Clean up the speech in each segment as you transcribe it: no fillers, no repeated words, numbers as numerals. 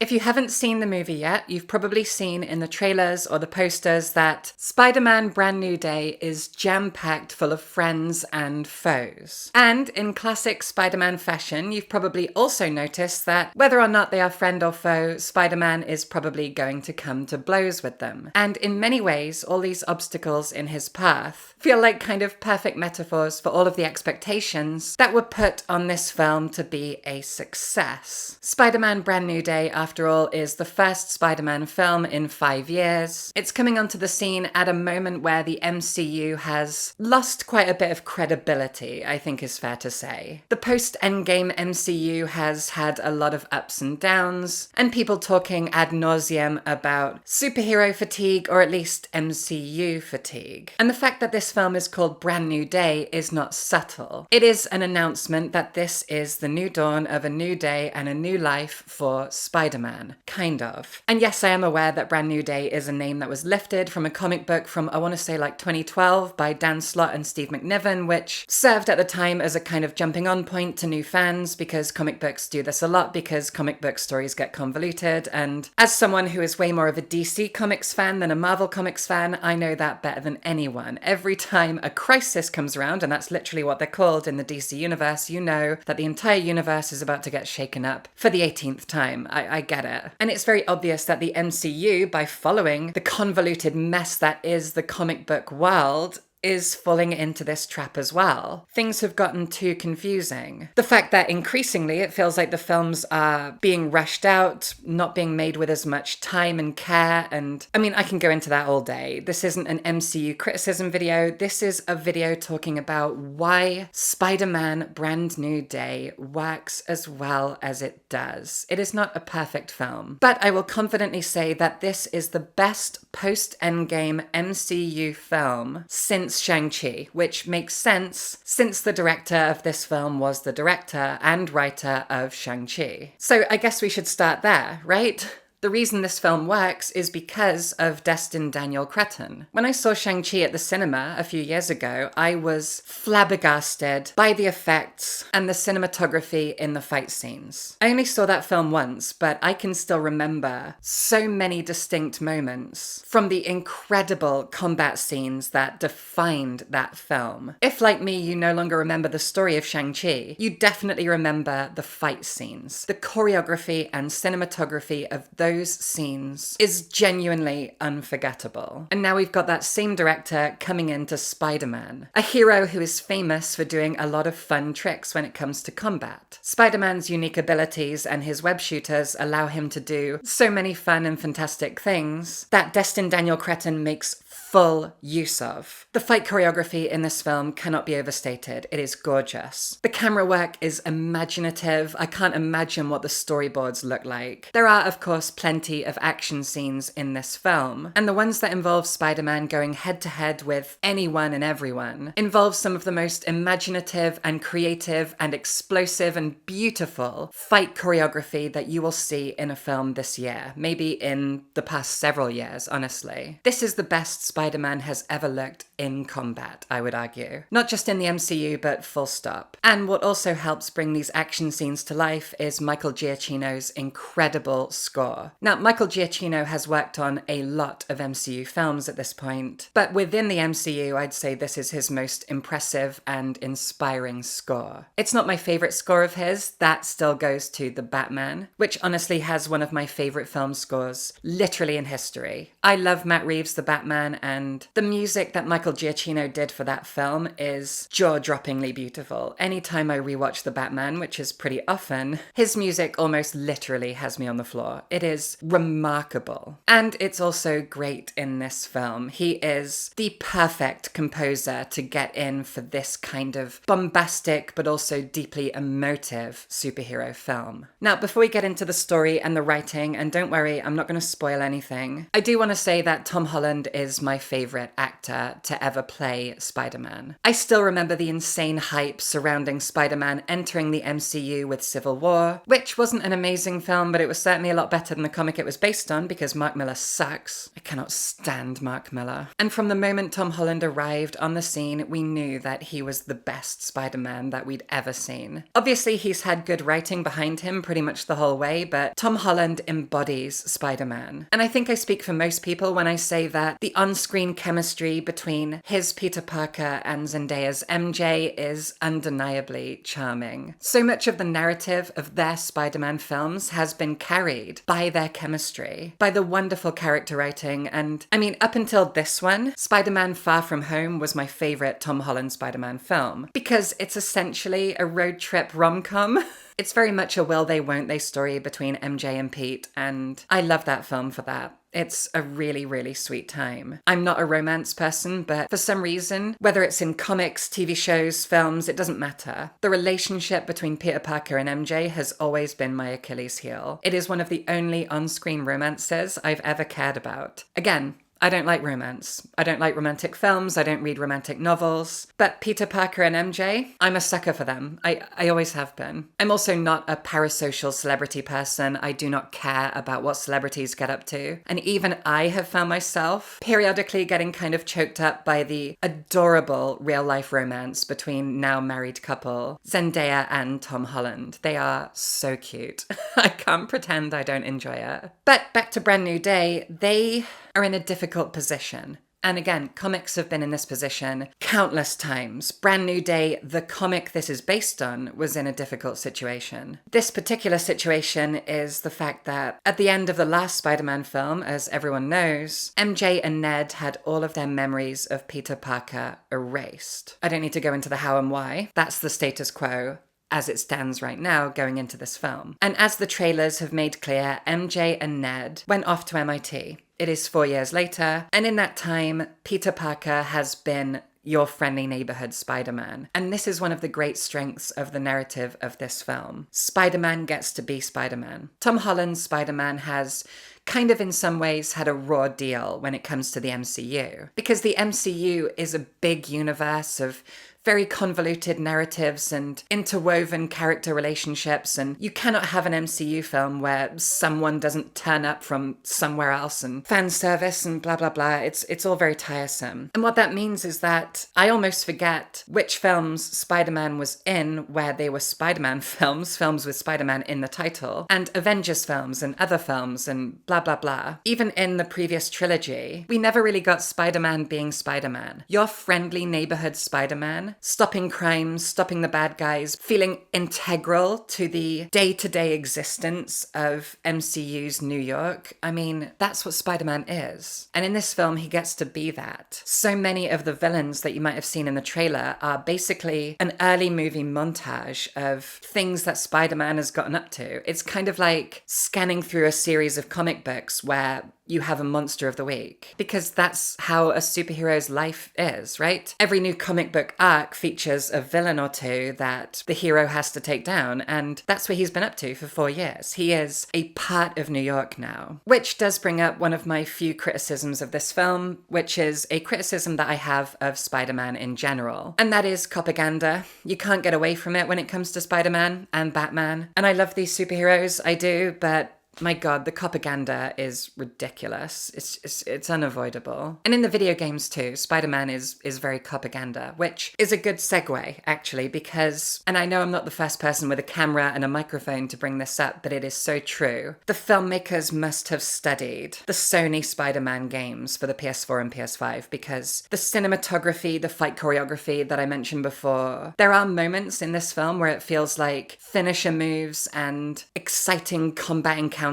If you haven't seen the movie yet, you've probably seen in the trailers or the posters that Spider-Man Brand New Day is jam-packed full of friends and foes. And in classic Spider-Man fashion, you've probably also noticed that whether or not they are friend or foe, Spider-Man is probably going to come to blows with them. And in many ways, all these obstacles in his path feel like kind of perfect metaphors for all of the expectations that were put on this film to be a success. Spider-Man Brand New Day, after all, is the first Spider-Man film in 5 years. It's coming onto the scene at a moment where the MCU has lost quite a bit of credibility, I think is fair to say. The post-Endgame MCU has had a lot of ups and downs, and people talking ad nauseum about superhero fatigue, or at least MCU fatigue. And the fact that this film is called Brand New Day is not subtle. It is an announcement that this is the new dawn of a new day and a new life for Spider-Man. Kind of. And yes, I am aware that Brand New Day is a name that was lifted from a comic book from, I want to say, like 2012 by Dan Slott and Steve McNiven, which served at the time as a kind of jumping on point to new fans, because comic books do this a lot, because comic book stories get convoluted. And as someone who is way more of a DC Comics fan than a Marvel Comics fan, I know that better than anyone. Every time a crisis comes around, and that's literally what they're called in the DC universe, you know that the entire universe is about to get shaken up for the 18th time. I get it. And it's very obvious that the MCU, by following the convoluted mess that is the comic book world, is falling into this trap as well. Things have gotten too confusing. The fact that increasingly it feels like the films are being rushed out, not being made with as much time and care, and I mean, I can go into that all day. This isn't an MCU criticism video. This is a video talking about why Spider-Man Brand New Day works as well as it does. It is not a perfect film, but I will confidently say that this is the best post-Endgame MCU film since Shang-Chi, which makes sense since the director of this film was the director and writer of Shang-Chi. So I guess we should start there, right? The reason this film works is because of Destin Daniel Cretton. When I saw Shang-Chi at the cinema a few years ago, I was flabbergasted by the effects and the cinematography in the fight scenes. I only saw that film once, but I can still remember so many distinct moments from the incredible combat scenes that defined that film. If, like me, you no longer remember the story of Shang-Chi, you definitely remember the fight scenes. The choreography and cinematography of those scenes is genuinely unforgettable. And now we've got that same director coming into Spider-Man, a hero who is famous for doing a lot of fun tricks when it comes to combat. Spider-Man's unique abilities and his web shooters allow him to do so many fun and fantastic things that Destin Daniel Cretton makes full use of. The fight choreography in this film cannot be overstated. It is gorgeous. The camera work is imaginative. I can't imagine what the storyboards look like. There are, of course, plenty of action scenes in this film, and the ones that involve Spider-Man going head-to-head with anyone and everyone involve some of the most imaginative and creative and explosive and beautiful fight choreography that you will see in a film this year, maybe in the past several years, honestly. This is the best Spider-Man has ever looked in combat, I would argue. Not just in the MCU, but full stop. And what also helps bring these action scenes to life is Michael Giacchino's incredible score. Now, Michael Giacchino has worked on a lot of MCU films at this point, but within the MCU, I'd say this is his most impressive and inspiring score. It's not my favorite score of his. That still goes to The Batman, which honestly has one of my favorite film scores literally in history. I love Matt Reeves' The Batman, and the music that Michael Giacchino did for that film is jaw-droppingly beautiful. Anytime I rewatch The Batman, which is pretty often, his music almost literally has me on the floor. It is remarkable. And it's also great in this film. He is the perfect composer to get in for this kind of bombastic but also deeply emotive superhero film. Now, before we get into the story and the writing, and don't worry, I'm not going to spoil anything, I do want to say that Tom Holland is my favorite actor to ever play Spider-Man. I still remember the insane hype surrounding Spider-Man entering the MCU with Civil War, which wasn't an amazing film, but it was certainly a lot better than the comic it was based on because Mark Miller sucks. I cannot stand Mark Miller. And from the moment Tom Holland arrived on the scene, we knew that he was the best Spider-Man that we'd ever seen. Obviously, he's had good writing behind him pretty much the whole way, but Tom Holland embodies Spider-Man. And I think I speak for most people when I say that the on-screen chemistry between his Peter Parker and Zendaya's MJ is undeniably charming. So much of the narrative of their Spider-Man films has been carried by their chemistry, by the wonderful character writing, and I mean, up until this one, Spider-Man Far From Home was my favorite Tom Holland Spider-Man film, because it's essentially a road trip rom-com. It's very much a will they, won't they story between MJ and Pete, and I love that film for that. It's a really, really sweet time. I'm not a romance person, but for some reason, whether it's in comics, TV shows, films, it doesn't matter. The relationship between Peter Parker and MJ has always been my Achilles heel. It is one of the only on-screen romances I've ever cared about. Again, I don't like romance. I don't like romantic films. I don't read romantic novels. But Peter Parker and MJ, I'm a sucker for them. I always have been. I'm also not a parasocial celebrity person. I do not care about what celebrities get up to. And even I have found myself periodically getting kind of choked up by the adorable real-life romance between now married couple Zendaya and Tom Holland. They are so cute. I can't pretend I don't enjoy it. But back to Brand New Day, they are in a difficult position. And again, comics have been in this position countless times. Brand New Day, the comic this is based on, was in a difficult situation. This particular situation is the fact that at the end of the last Spider-Man film, as everyone knows, MJ and Ned had all of their memories of Peter Parker erased. I don't need to go into the how and why. That's the status quo as it stands right now going into this film. And as the trailers have made clear, MJ and Ned went off to MIT. It is 4 years later, and in that time, Peter Parker has been your friendly neighborhood Spider-Man. And this is one of the great strengths of the narrative of this film. Spider-Man gets to be Spider-Man. Tom Holland's Spider-Man has kind of in some ways had a raw deal when it comes to the MCU. Because the MCU is a big universe of very convoluted narratives and interwoven character relationships, and you cannot have an MCU film where someone doesn't turn up from somewhere else and fan service and blah, blah, blah. It's all very tiresome. And what that means is that I almost forget which films Spider-Man was in where they were Spider-Man films, films with Spider-Man in the title, and Avengers films and other films and blah, blah, blah. Even in the previous trilogy, we never really got Spider-Man being Spider-Man. Your friendly neighborhood Spider-Man, stopping crimes, stopping the bad guys, feeling integral to the day-to-day existence of MCU's New York. I mean, that's what Spider-Man is. And in this film, he gets to be that. So many of the villains that you might have seen in the trailer are basically an early movie montage of things that Spider-Man has gotten up to. It's kind of like scanning through a series of comic books where you have a monster of the week. Because that's how a superhero's life is, right? Every new comic book arc features a villain or two that the hero has to take down, and that's what he's been up to for 4 years. He is a part of New York now. Which does bring up one of my few criticisms of this film, which is a criticism that I have of Spider-Man in general. And that is propaganda. You can't get away from it when it comes to Spider-Man and Batman. And I love these superheroes, I do, but my God, the propaganda is ridiculous. It's unavoidable. And in the video games too, Spider-Man is very propaganda, which is a good segue, actually, because, and I know I'm not the first person with a camera and a microphone to bring this up, but it is so true. The filmmakers must have studied the Sony Spider-Man games for the PS4 and PS5, because the cinematography, the fight choreography that I mentioned before, there are moments in this film where it feels like finisher moves and exciting combat encounters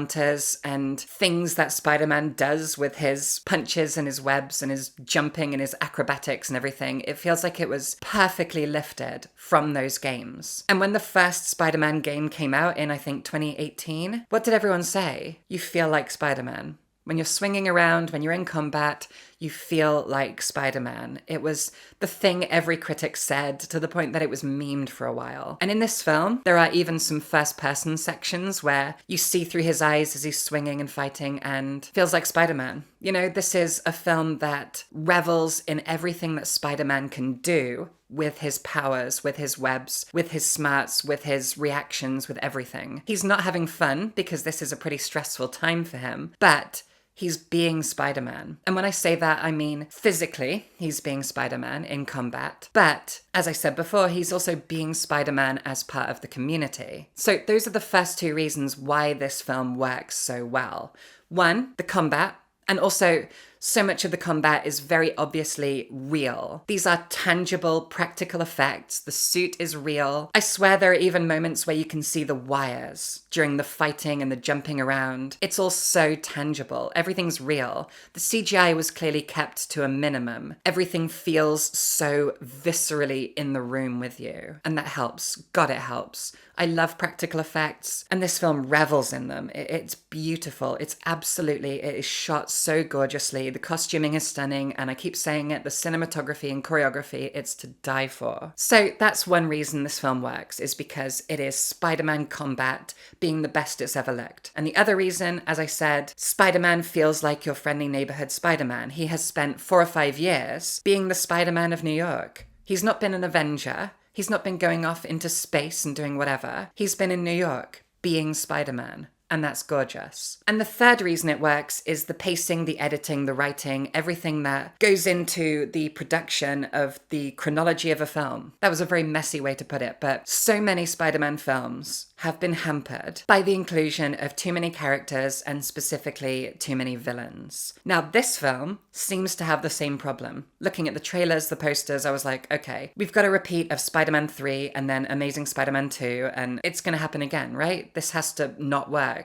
and things that Spider-Man does with his punches and his webs and his jumping and his acrobatics and everything. It feels like it was perfectly lifted from those games. And when the first Spider-Man game came out in, I think, 2018, what did everyone say? You feel like Spider-Man. When you're swinging around, when you're in combat, You feel like Spider-Man. It was the thing every critic said, to the point that it was memed for a while. And in this film, there are even some first-person sections where you see through his eyes as he's swinging and fighting and feels like Spider-Man. You know, this is a film that revels in everything that Spider-Man can do with his powers, with his webs, with his smarts, with his reactions, with everything. He's not having fun because this is a pretty stressful time for him, but he's being Spider-Man. And when I say that, I mean physically, he's being Spider-Man in combat. But as I said before, he's also being Spider-Man as part of the community. So those are the first two reasons why this film works so well. One, the combat. And also, so much of the combat is very obviously real. These are tangible, practical effects. The suit is real. I swear there are even moments where you can see the wires during the fighting and the jumping around. It's all so tangible. Everything's real. The CGI was clearly kept to a minimum. Everything feels so viscerally in the room with you. And that helps. God, it helps. I love practical effects, and this film revels in them. It's beautiful. It is shot so gorgeously. The costuming is stunning, and I keep saying it, the cinematography and choreography, it's to die for. So that's one reason this film works, is because it is Spider-Man combat being the best it's ever looked. And the other reason, as I said, Spider-Man feels like your friendly neighborhood Spider-Man. He has spent 4 or 5 years being the Spider-Man of New York. He's not been an Avenger. He's not been going off into space and doing whatever. He's been in New York, being Spider-Man. And that's gorgeous. And the third reason it works is the pacing, the editing, the writing, everything that goes into the production of the chronology of a film. That was a very messy way to put it, but so many Spider-Man films have been hampered by the inclusion of too many characters and specifically too many villains. Now, this film seems to have the same problem. Looking at the trailers, the posters, I was like, okay, we've got a repeat of Spider-Man 3 and then Amazing Spider-Man 2, and it's going to happen again, right? This has to not work.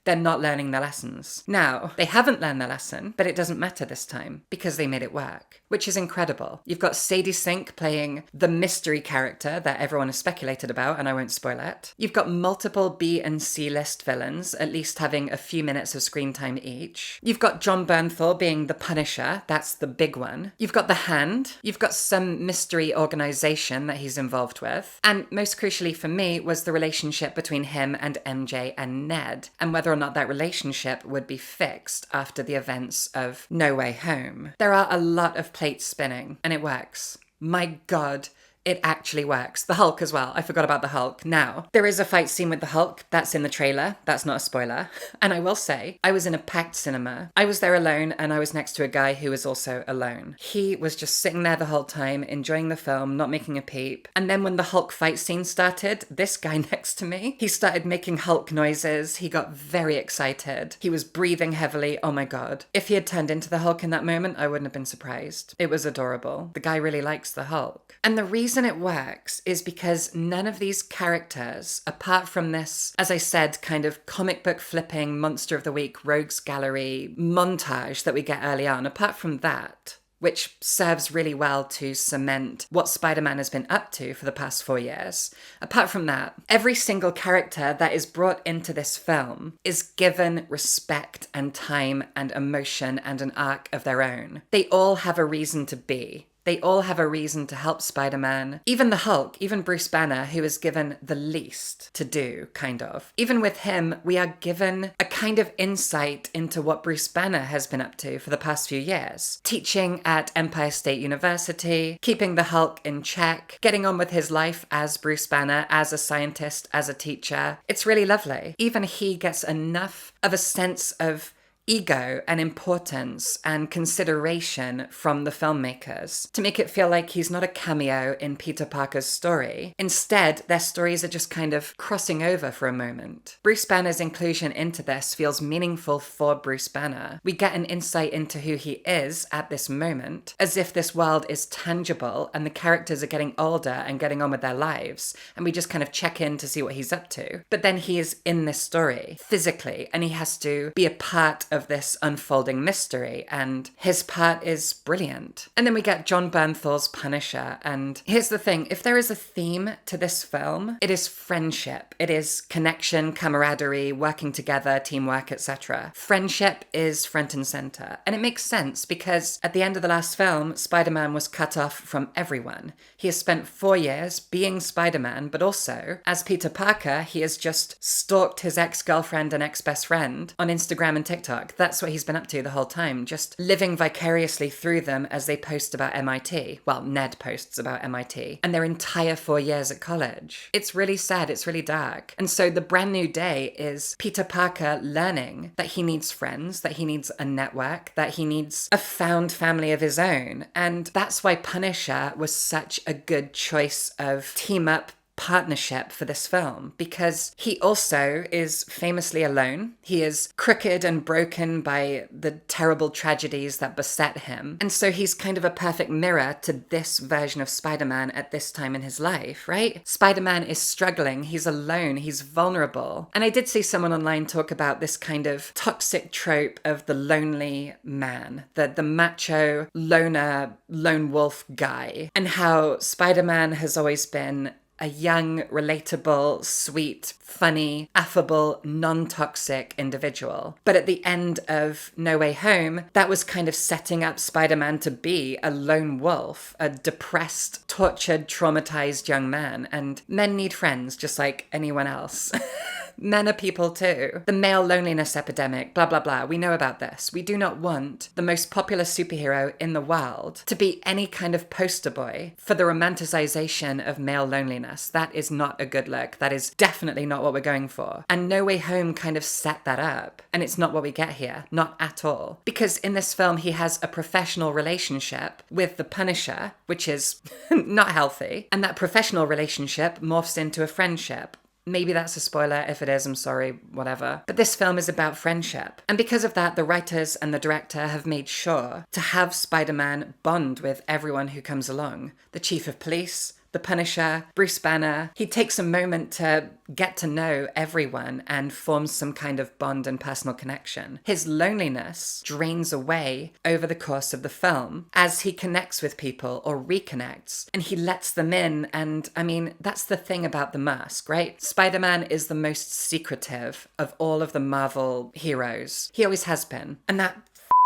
They're not learning their lessons. Now, they haven't learned their lesson, but it doesn't matter this time because they made it work, which is incredible. You've got Sadie Sink playing the mystery character that everyone has speculated about, and I won't spoil it. You've got multiple B and C list villains, at least having a few minutes of screen time each. You've got John Bernthal being the Punisher. That's the big one. You've got the Hand. You've got some mystery organization that he's involved with. And most crucially for me was the relationship between him and MJ and Ned, and whether or not that relationship would be fixed after the events of No Way Home. There are a lot of plates spinning, and it works. My God, it actually works. The Hulk as well. I forgot about the Hulk. Now, there is a fight scene with the Hulk. That's in the trailer. That's not a spoiler. And I will say, I was in a packed cinema. I was there alone, and I was next to a guy who was also alone. He was just sitting there the whole time, enjoying the film, not making a peep. And then when the Hulk fight scene started, this guy next to me, he started making Hulk noises. He got very excited. He was breathing heavily. Oh my God. If he had turned into the Hulk in that moment, I wouldn't have been surprised. It was adorable. The guy really likes the Hulk. And the reason it works is because none of these characters, apart from this, as I said, kind of comic book flipping Monster of the Week Rogues Gallery montage that we get early on, apart from that, which serves really well to cement what Spider-Man has been up to for the past 4 years. Apart from that, every single character that is brought into this film is given respect and time and emotion and an arc of their own. They all have a reason to be. They all have a reason to help Spider-Man. Even the Hulk, even Bruce Banner, who is given the least to do, kind of. Even with him, we are given a kind of insight into what Bruce Banner has been up to for the past few years. Teaching at Empire State University, keeping the Hulk in check, getting on with his life as Bruce Banner, as a scientist, as a teacher. It's really lovely. Even he gets enough of a sense of ego and importance and consideration from the filmmakers to make it feel like he's not a cameo in Peter Parker's story. Instead, their stories are just kind of crossing over for a moment. Bruce Banner's inclusion into this feels meaningful for Bruce Banner. We get an insight into who he is at this moment, as if this world is tangible and the characters are getting older and getting on with their lives, and we just kind of check in to see what he's up to. But then he is in this story physically, and he has to be a part of this unfolding mystery, and his part is brilliant. And then we get John Bernthal's Punisher, and here's the thing, if there is a theme to this film, it is friendship. It is connection, camaraderie, working together, teamwork, etc. Friendship is front and center. And it makes sense because at the end of the last film, Spider-Man was cut off from everyone. He has spent 4 years being Spider-Man, but also, as Peter Parker, he has just stalked his ex-girlfriend and ex-best friend on Instagram and TikTok. That's what he's been up to the whole time, just living vicariously through them as they post about MIT. Well, Ned posts about MIT. And their entire 4 years at college. It's really sad, it's really dark. And so the brand new day is Peter Parker learning that he needs friends, that he needs a network, that he needs a found family of his own. And that's why Punisher was such a good choice of team-up partnership for this film, because he also is famously alone. He is crooked and broken by the terrible tragedies that beset him. And so he's kind of a perfect mirror to this version of Spider-Man at this time in his life, right? Spider-Man is struggling, he's alone, he's vulnerable. And I did see someone online talk about this kind of toxic trope of the lonely man, the macho loner, lone wolf guy, and how Spider-Man has always been a young, relatable, sweet, funny, affable, non-toxic individual. But at the end of No Way Home, that was kind of setting up Spider-Man to be a lone wolf, a depressed, tortured, traumatized young man. And men need friends just like anyone else. Men are people too. The male loneliness epidemic, blah, blah, blah. We know about this. We do not want the most popular superhero in the world to be any kind of poster boy for the romanticization of male loneliness. That is not a good look. That is definitely not what we're going for. And No Way Home kind of set that up. And it's not what we get here. Not at all. Because in this film, he has a professional relationship with the Punisher, which is not healthy. And that professional relationship morphs into a friendship. Maybe that's a spoiler. If it is, I'm sorry, whatever. But this film is about friendship. And because of that, the writers and the director have made sure to have Spider-Man bond with everyone who comes along. The chief of police, the Punisher, Bruce Banner. He takes a moment to get to know everyone and forms some kind of bond and personal connection. His loneliness drains away over the course of the film as he connects with people or reconnects, and he lets them in. And I mean, that's the thing about the mask, right? Spider-Man is the most secretive of all of the Marvel heroes. He always has been. And that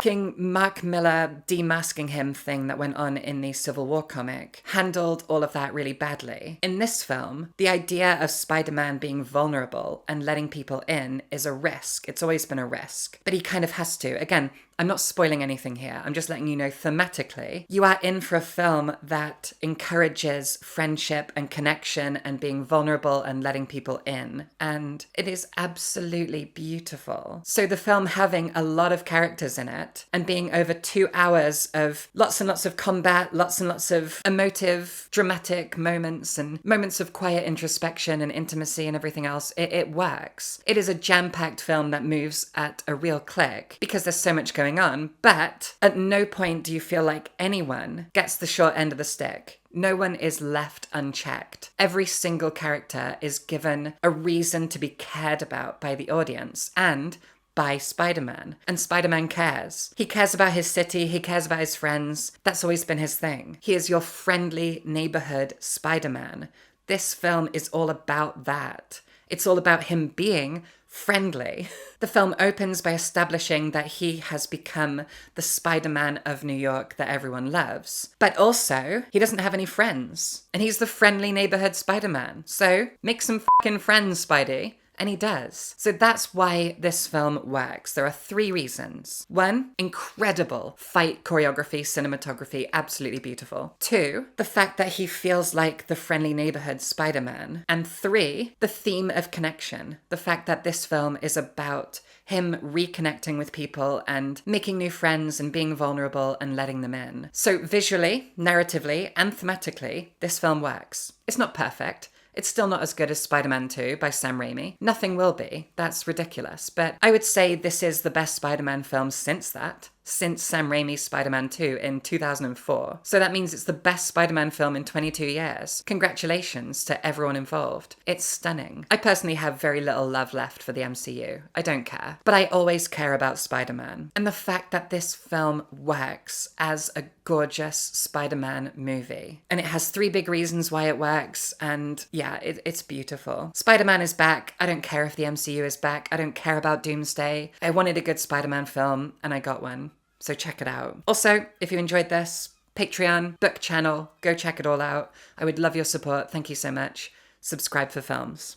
Mark Miller demasking him thing that went on in the Civil War comic handled all of that really badly. In this film, the idea of Spider-Man being vulnerable and letting people in is a risk. It's always been a risk. But he kind of has to. Again, I'm not spoiling anything here. I'm just letting you know thematically, you are in for a film that encourages friendship and connection and being vulnerable and letting people in. And it is absolutely beautiful. So the film having a lot of characters in it and being over 2 hours of lots and lots of combat, lots and lots of emotive, dramatic moments and moments of quiet introspection and intimacy and everything else, it works. It is a jam-packed film that moves at a real click because there's so much going on, but at no point do you feel like anyone gets the short end of the stick. No one is left unchecked. Every single character is given a reason to be cared about by the audience and by Spider-Man. And Spider-Man cares. He cares about his city, he cares about his friends. That's always been his thing. He is your friendly neighborhood Spider-Man. This film is all about that. It's all about him being friendly. The film opens by establishing that he has become the Spider-Man of New York that everyone loves. But also, he doesn't have any friends. And he's the friendly neighborhood Spider-Man. So, make some fucking friends, Spidey. And he does. So that's why this film works. There are 3 reasons. 1, incredible fight choreography, cinematography, absolutely beautiful. 2, the fact that he feels like the friendly neighborhood Spider-Man. And 3, the theme of connection. The fact that this film is about him reconnecting with people and making new friends and being vulnerable and letting them in. So visually, narratively, and thematically, this film works. It's not perfect. It's still not as good as Spider-Man 2 by Sam Raimi. Nothing will be. That's ridiculous. But I would say this is the best Spider-Man film since that. since Sam Raimi's Spider-Man 2 in 2004. So that means it's the best Spider-Man film in 22 years. Congratulations to everyone involved. It's stunning. I personally have very little love left for the MCU. I don't care. But I always care about Spider-Man. And the fact that this film works as a gorgeous Spider-Man movie. And it has 3 big reasons why it works, and yeah, it's beautiful. Spider-Man is back. I don't care if the MCU is back. I don't care about Doomsday. I wanted a good Spider-Man film, and I got one. So check it out. Also, if you enjoyed this, Patreon, book channel, go check it all out. I would love your support. Thank you so much. Subscribe for films.